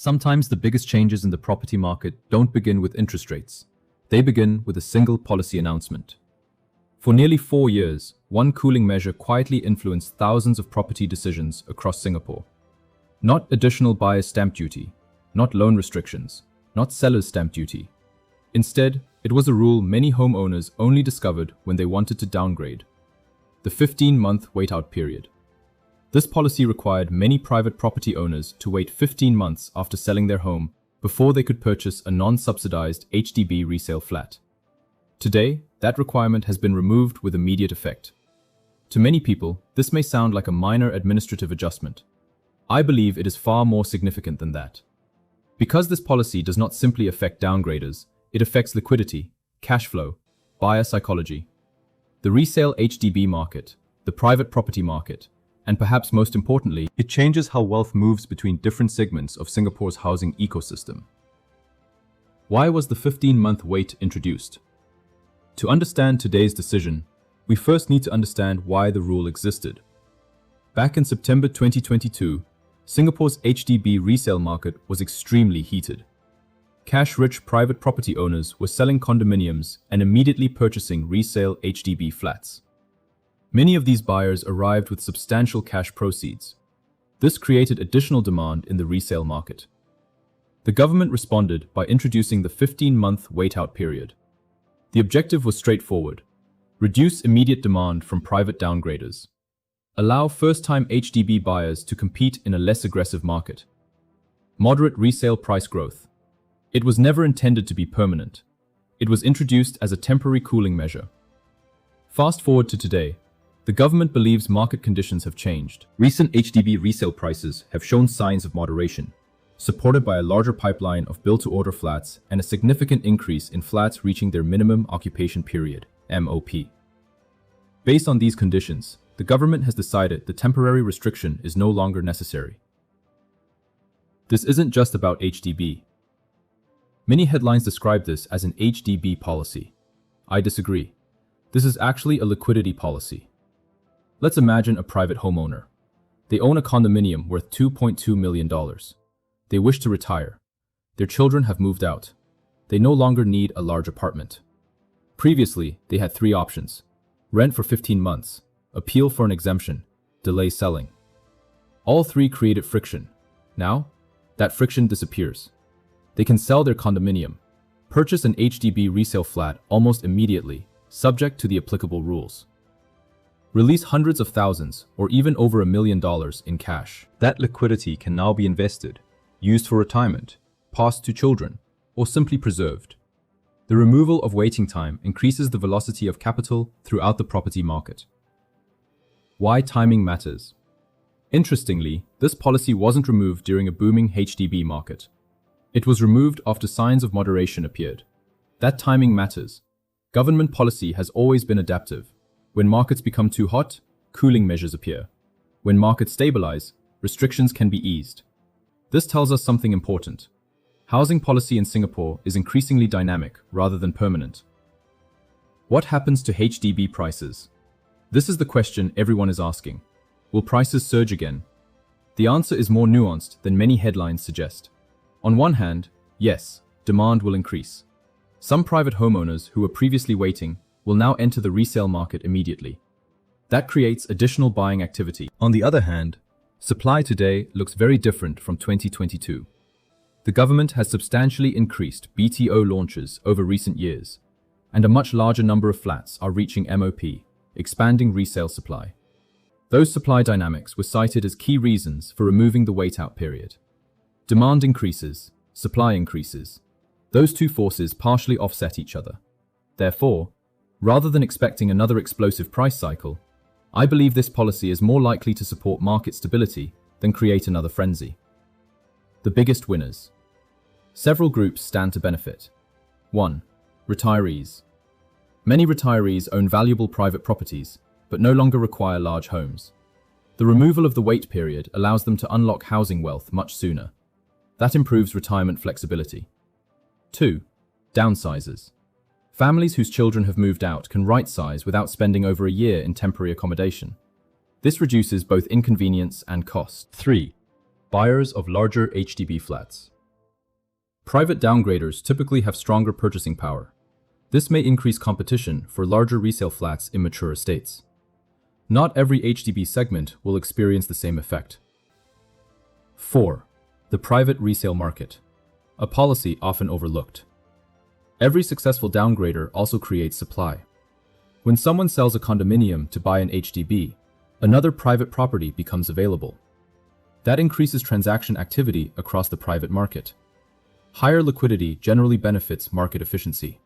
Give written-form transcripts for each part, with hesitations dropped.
Sometimes the biggest changes in the property market don't begin with interest rates. They begin with a single policy announcement. For nearly 4 years, one cooling measure quietly influenced thousands of property decisions across Singapore. Not additional buyer's stamp duty, not loan restrictions, not seller's stamp duty. Instead, it was a rule many homeowners only discovered when they wanted to downgrade. The 15-month wait-out period. This policy required many private property owners to wait 15 months after selling their home before they could purchase a non-subsidized HDB resale flat. Today, that requirement has been removed with immediate effect. To many people, this may sound like a minor administrative adjustment. I believe it is far more significant than that. Because this policy does not simply affect downgraders, it affects liquidity, cash flow, buyer psychology, the resale HDB market, the private property market, and perhaps most importantly, it changes how wealth moves between different segments of Singapore's housing ecosystem. Why was the 15-month wait introduced? To understand today's decision, we first need to understand why the rule existed. Back in September 2022, Singapore's HDB resale market was extremely heated. Cash-rich private property owners were selling condominiums and immediately purchasing resale HDB flats. Many of these buyers arrived with substantial cash proceeds. This created additional demand in the resale market. The government responded by introducing the 15-month wait-out period. The objective was straightforward: reduce immediate demand from private downgraders. Allow first-time HDB buyers to compete in a less aggressive market. Moderate resale price growth. It was never intended to be permanent. It was introduced as a temporary cooling measure. Fast forward to today. The government believes market conditions have changed. Recent HDB resale prices have shown signs of moderation, supported by a larger pipeline of built-to-order flats and a significant increase in flats reaching their minimum occupation period, MOP. Based on these conditions, the government has decided the temporary restriction is no longer necessary. This isn't just about HDB. Many headlines describe this as an HDB policy. I disagree. This is actually a liquidity policy. Let's imagine a private homeowner. They own a condominium worth $2.2 million. They wish to retire. Their children have moved out. They no longer need a large apartment. Previously, they had 3 options: rent for 15 months, appeal for an exemption, delay selling. All 3 created friction. Now, that friction disappears. They can sell their condominium, purchase an HDB resale flat almost immediately, subject to the applicable rules. Release hundreds of thousands or even over $1 million in cash. That liquidity can now be invested, used for retirement, passed to children, or simply preserved. The removal of waiting time increases the velocity of capital throughout the property market. Why timing matters. Interestingly, this policy wasn't removed during a booming HDB market. It was removed after signs of moderation appeared. That timing matters. Government policy has always been adaptive. When markets become too hot, cooling measures appear. When markets stabilize, restrictions can be eased. This tells us something important. Housing policy in Singapore is increasingly dynamic rather than permanent. What happens to HDB prices? This is the question everyone is asking. Will prices surge again? The answer is more nuanced than many headlines suggest. On one hand, yes, demand will increase. Some private homeowners who were previously waiting will now enter the resale market immediately. That creates additional buying activity. On the other hand, supply today looks very different from 2022. The government has substantially increased BTO launches over recent years, and a much larger number of flats are reaching MOP, expanding resale supply. Those supply dynamics were cited as key reasons for removing the wait-out period. Demand increases, supply increases. Those 2 forces partially offset each other. Therefore, rather than expecting another explosive price cycle, I believe this policy is more likely to support market stability than create another frenzy. The biggest winners. Several groups stand to benefit. 1. Retirees. Many retirees own valuable private properties, but no longer require large homes. The removal of the wait period allows them to unlock housing wealth much sooner. That improves retirement flexibility. 2. Downsizers. Families whose children have moved out can right-size without spending over a year in temporary accommodation. This reduces both inconvenience and cost. 3. Buyers of larger HDB flats. Private downgraders typically have stronger purchasing power. This may increase competition for larger resale flats in mature estates. Not every HDB segment will experience the same effect. 4. The private resale market. A policy often overlooked. Every successful downgrader also creates supply. When someone sells a condominium to buy an HDB, another private property becomes available. That increases transaction activity across the private market. Higher liquidity generally benefits market efficiency.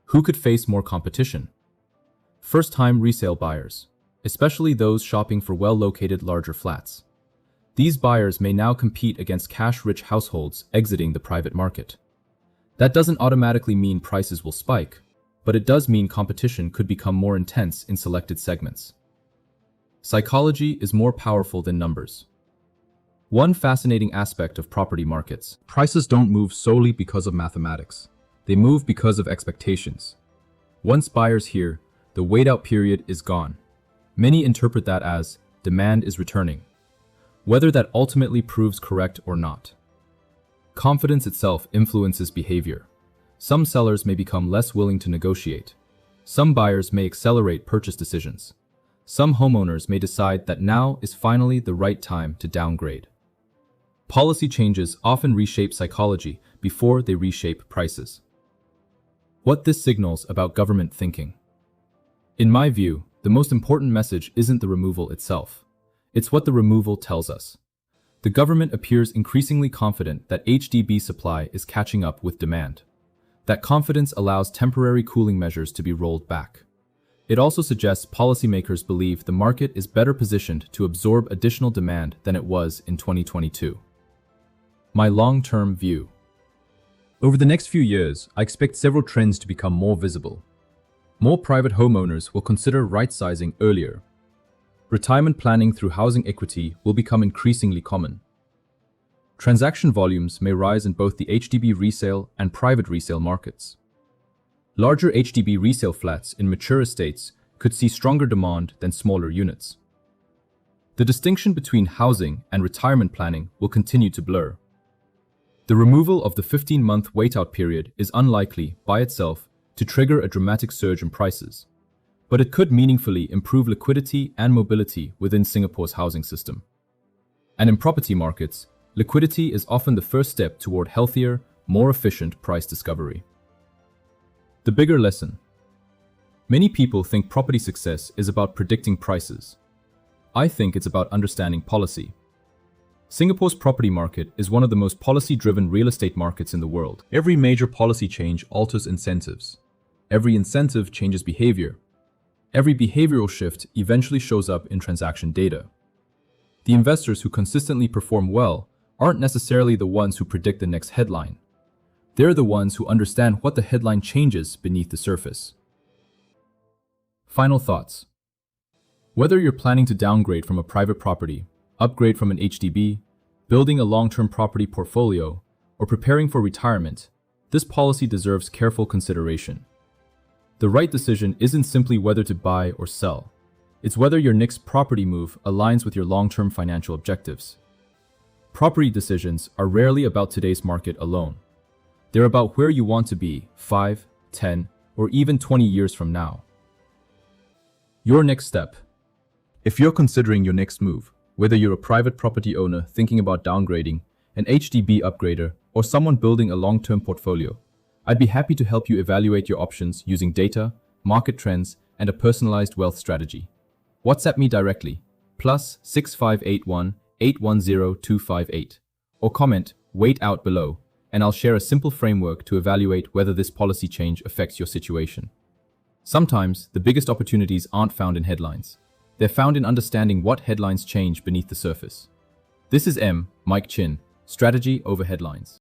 Who could face more competition? First-time resale buyers, especially those shopping for well-located larger flats. These buyers may now compete against cash-rich households exiting the private market. That doesn't automatically mean prices will spike, but it does mean competition could become more intense in selected segments. Psychology is more powerful than numbers. One fascinating aspect of property markets: prices don't move solely because of mathematics. They move because of expectations. Once buyers hear, the wait-out period is gone, many interpret that as demand is returning, whether that ultimately proves correct or not. Confidence itself influences behavior. Some sellers may become less willing to negotiate. Some buyers may accelerate purchase decisions. Some homeowners may decide that now is finally the right time to downgrade. Policy changes often reshape psychology before they reshape prices. What this signals about government thinking. In my view, the most important message isn't the removal itself. It's what the removal tells us. The government appears increasingly confident that HDB supply is catching up with demand. That confidence allows temporary cooling measures to be rolled back. It also suggests policymakers believe the market is better positioned to absorb additional demand than it was in 2022. My long-term view. Over the next few years, I expect several trends to become more visible. More private homeowners will consider right-sizing earlier. Retirement planning through housing equity will become increasingly common. Transaction volumes may rise in both the HDB resale and private resale markets. Larger HDB resale flats in mature estates could see stronger demand than smaller units. The distinction between housing and retirement planning will continue to blur. The removal of the 15-month wait-out period is unlikely, by itself, to trigger a dramatic surge in prices, but it could meaningfully improve liquidity and mobility within Singapore's housing system. And in property markets, liquidity is often the first step toward healthier, more efficient price discovery. The bigger lesson. Many people think property success is about predicting prices. I think it's about understanding policy. Singapore's property market is one of the most policy-driven real estate markets in the world. Every major policy change alters incentives. Every incentive changes behavior. Every behavioral shift eventually shows up in transaction data. The investors who consistently perform well aren't necessarily the ones who predict the next headline. They're the ones who understand what the headline changes beneath the surface. Final thoughts. Whether you're planning to downgrade from a private property, upgrade from an HDB, building a long-term property portfolio, or preparing for retirement, this policy deserves careful consideration. The right decision isn't simply whether to buy or sell. It's whether your next property move aligns with your long-term financial objectives. Property decisions are rarely about today's market alone. They're about where you want to be 5, 10, or even 20 years from now. Your next step. If you're considering your next move, whether you're a private property owner thinking about downgrading, an HDB upgrader, or someone building a long-term portfolio, I'd be happy to help you evaluate your options using data, market trends, and a personalized wealth strategy. WhatsApp me directly, +6581 810 258, or comment, "Wait out" below, and I'll share a simple framework to evaluate whether this policy change affects your situation. Sometimes, the biggest opportunities aren't found in headlines. They're found in understanding what headlines change beneath the surface. This is Mike Chin, Strategy over Headlines.